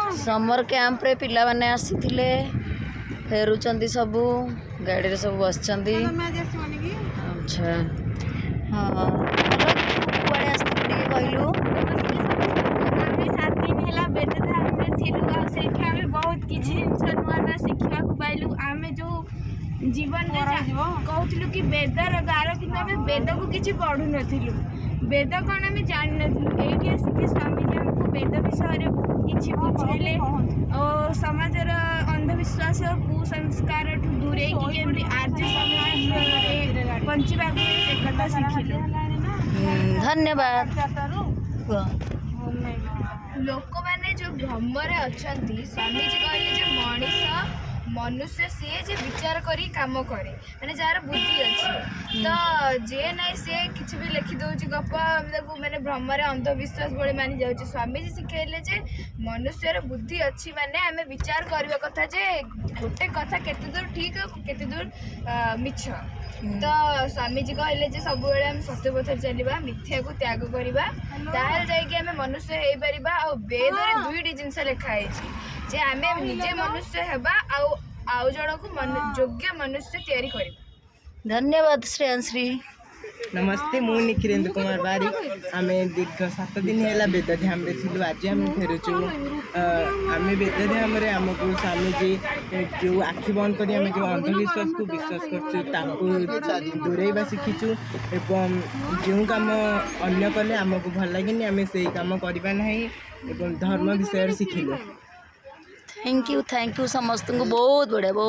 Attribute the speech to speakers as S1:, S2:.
S1: Summer camp रे पिला माने आसीथिले फेरुचंदी सबू गाड़ी रे सब बसचंदी। अच्छा हाँ कुआड़े आसीथिले कहलु
S2: आमे 7 दिन हैला बेदधाम रे थिलु आ सेठी आमे बहुत किछि जिंस नुआ ना सिखिबा को पाइलु। आमे जो जीवन रे कहउथिलु कि वेदर गार कि आमे वेद को किछि पढु नथिलु। वेद कोन आमे जानि नथिलु। एठी आसी स्वामी जी हमको वेद विषय रे किछि बुझेले और समाजर अंधविश्वास और कुसंस्कार ठु दूरे कि केमि आर्य समाज रे पंचीबा को कथा सिखिलु।
S1: धन्यवाद।
S2: लोक माने जो भ्रम रे अछंती स्वामी जी कहले जे मनीष मनुष्य सी जे विचार करी काम करे माने जार बुद्धि अच्छी तो जे नहीं सी किसी भी लिखि दौर गप माने भ्रम रे अंधविश्वास भाई मानि जाऊँ। स्वामी जी शिखेले जे मनुष्य बुद्धि अच्छी माने आम विचार करवा कथा जे गोटे कथा केते दूर ठीक केते दूर मिछ। तो स्वामी जी कहले जे सब बेले हम सत्य पथ चलवा मिथ्या को त्याग करवा ताल जाइए आम मनुष्य हो पारिबा। आ वेद रे दुईटी जिनस लिखाई जे आम निजे मनुष्य हेबा आउ जन को योग्य मनुष्य तैयारी करिबा।
S1: धन्यवाद श्रेयांश्री।
S3: नमस्ते मु निखिलेन्द्र कुमार बारिक आम दीर्घ 7 दिन है बेदध्याम थिलु। आज आम फेरुचु आम बेदध्याम आमको स्वामी जी जो आखि बंद कर जो अंधविश्वास को विश्वास कर दूरेबा शिखीचु एवं जो कम अन्य कले आमको भल लगे आम से कम करवा ना धर्म विषय शिखिलु।
S1: थैंक यू समस्त को बहुत बढ़िया बहुत।